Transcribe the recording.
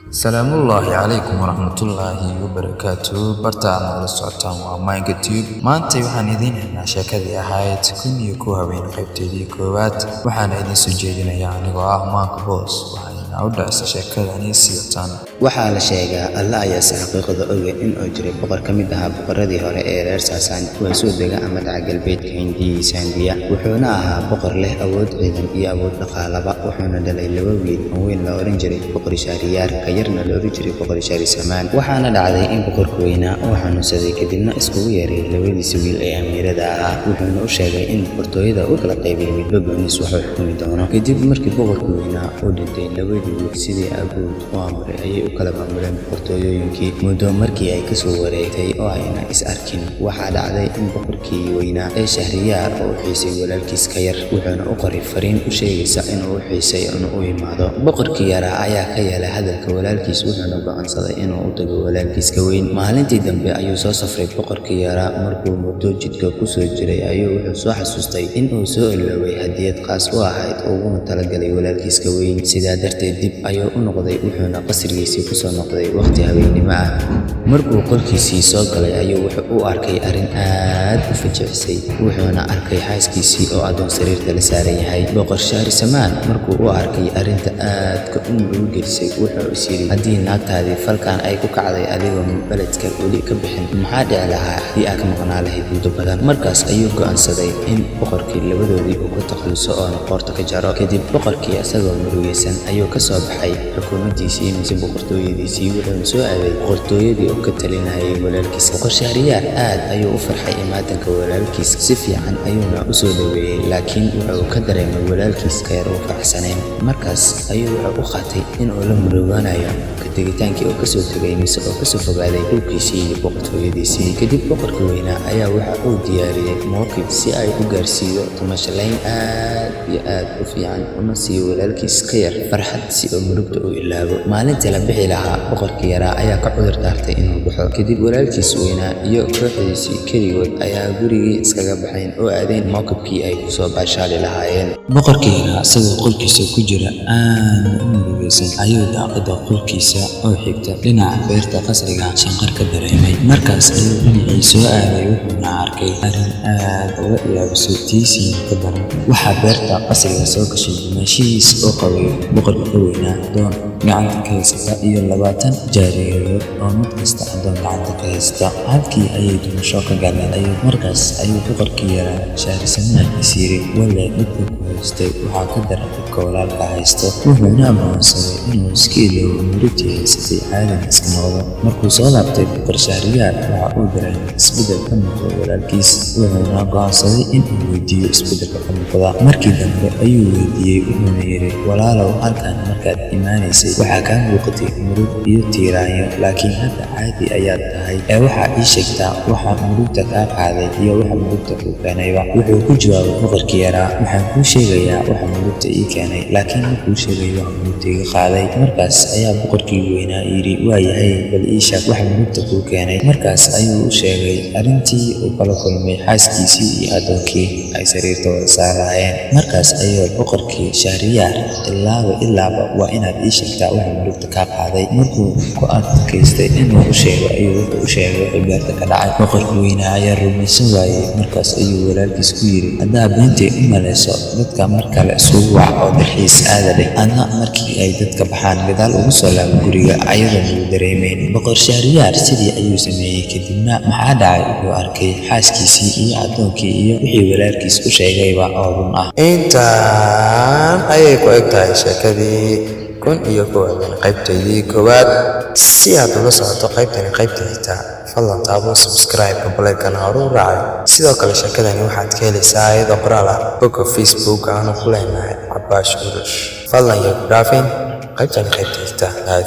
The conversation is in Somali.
السلام الله عليكم ورحمة الله وبركاته. برتان على السلطان وماينك تيوب ما أنت وحن إذين هنا شكلي أحايت كن يكوها بين قيبتي كوات وحن إذين سجيدنا يعني وأهماك بوس وحن أودع شكلني السلطان. waxaa la sheegaa alla ayaa si xaqiiqada oga in uu jiray boqor ka mid ahaa boqoradii hore ee reer Saasaan kuwaasoo dega ama dhaca galbeedka Hindiya Sandiya wuxuuna ahaa boqor leh awood ciidan iyo awood dhaqaalaba wuxuuna dhalay laba wiil oo weyn la oran jiray boqor Shahriyar ka yarna la oran jiray boqor Shahrisamaan waxaana dhacday in boqorku weynaa uu xanuunsaday kadibna iskugu yeeray labadiisa wiil ee amiirada ahaa wuxuuna u sheegay in boqortooyada uu kala qaybay midba gooniis wuxuu xukumi doono kadib markii boqorku weynaa uu dhintay labadii wiil sidii awood u amray kala maamuleen boqortooyooyinkii muddo markii ay ka soo wareegtay oo ayna is arkin waxaa dhacday in boqorkii weynaa ee Shahriyar uu xiisay walaalkiis ka yar wuxuuna u qoray fariin u sheegaysa inuu xiisay inuu u yimaado boqorkii yara ayaa ka yeelay hadalka walaalkiis wuxuuna go'aansaday inuu u tago walaalkiis ka weyn maalintii dambe ayuu soo safray boqorkii yara markuu muddo jidka ku soo jiray ayuu wuxuu soo xasuustay in uu soo iloway hadiyad qaas u ahayd oo uu talagalay walaalkiis ka weyn sidaa darteed dib ayuu u noqday wuxuuna qasrigiisa kusoo noqday waqti habeenimo ah markuu qolkiisii soo galay ayuu wuxuu u arkay arrin aad u fajacisay wuxuuna arkay xaaskiisii oo adoon sariirta la saaran yahay boqor Shahrisamaan markuu u arkay arrinta aadka u murugeysay wuxuu is yiri haddii naagtaadii falkan ay ku kacday adigoo beledka weli ka bixin maxaa dhici lahaa haddii aad ka maqnaa lahayd muddo badan markaas ayuu go'aansaday in boqorkii labadoodii uu ka takhaluso oo qoorta ka jaro kadib boqorkii isagoo murugeysan ayuu ka soo baxay xukuumaddiisii mise boqortooyadiisii wuxuuna soo aaday boqortooyadii uu ka talinayay walaalkiis boqor Shahriyar aad ayuu u farxay imaatanka walaalkiis si fiican ayuuna u soo dhaweeyay laakiin wuxuu ka dareemay walaalkiis ka yar oo faraxsaneen markaas ayuu wuxuu u qaatay in uu la muruganayo ka tegitaankii uu ka soo tegay mise oo ka soo fogaaday dhulkiisii iyo boqortooyadiisii kadib boqorka weynaa ayaa waxa uu diyaariyay mowqif si ay u gaarsiiyo tamashlayn aad iyo aad u fiican una siiyo walaalkiis ka yar farxad si uu murugta u ilaabo maalintii la bixi lahaa boqorkii yaraa ayaa ka cudur daartay inuu baxo kadib walaalkiis weynaa iyo kooxdiisii keligood ayaa gurigii iskaga baxeen oo aadeen mowqifkii ay ku soo baashaali lahaayeen boqorkii yaraa isagoo qolkiisa ku jira aad u murugeysan ayuu daaqada qolkiisa oo xigta dhinaca beerta qasriga shanqar ka dareemay markaas ayuu dhinacii soo aaday wuxuuna arkay arrin aad uga yaabisay tiisii ka daran waxaa beerta qasriga soo gashay dumaashihiis oo qabay boqorka weynaa doon gacanta ka haysta iyo 20 jaariyadood oo mid kasta adoon gacanta ka haysta halkii ayay dumasho ka galeen markaas ayuu boqorkii yaraa Shahrisamaan is yiri walla dhibka ku haystay waxaa ka daran dhibka walaalka haysto wuxuuna go'aansaday inuu iska iloobo murugtii haysatay caadan iska noqdo markuu soo laabtay boqor Shahriyar waxa uu dareemay isbeddel ka muuqda walaalkiis wuxuuna go'aansaday inuu weydiiyo isbeddelka ka muuqda markii dambe ayuu weydiiyey wuxuuna yiri walaalow halkan markaad imaanaysay waxaa kaa muuqatay murug iyo tiiraanyo laakiin hadda caadi ayaad tahay ee waxaa ii sheegtaa waxa murugta kaa qaaday iyo waxa murugta kuu keenayba wuxuu ku jawaabay boqorkii yaraa waxaan kuu sheegayaa waxa murugta ii keenay laakiin ma kuu sheegayo waxa murugta iga qaaday markaas ayaa boqorkii weynaa yidhi waa yahay bal ii sheeg waxa murugta kuu keenay markaas ayuu u sheegay arrintii uu kala kulmay xaaskiisii iyo adoonkii ay sariirtooda saaraayeen markaas ayuu boqorkii Shahriyar ilaaba waa inaad ii sheegtaa waxa murugta kaa qaaday markuu ku adkaystay inuu u sheego ayuu wuxuu u sheegay wixii beerta ka dhacay boqorka weynaa ayaa rumaysan waayey markaas ayuu walaalkiis ku yiri haddaa beentay u malayso dadka mar kale isugu wac oo dalxiis aada leh adna markii ay dadka baxaan gadaal ugu soo laabo guriga ayadoon lagu dareemayn boqor Shahriyar sidii ayuu sameeyey kadibna maxaa dhacay wuxuu arkay xaaskiisii iyo adoonkii iyo wixii walaalkiis u sheegayba oo run ah intaan ayay ku eg tahay sheekadii kun iyo koowaad qaybtaydii koowaad si aad ula socoto qaybtani qaybta xitaa fadlan taabo subscribe balkana hore u raacay sidoo kale sheekadani waxaad ka helaysaa iyadoo qoraal ah bogga Facebook aanu ku leenahay Cabaash Urush fadlan yaa ku dhaafin qaybtani qaybta xitaa aad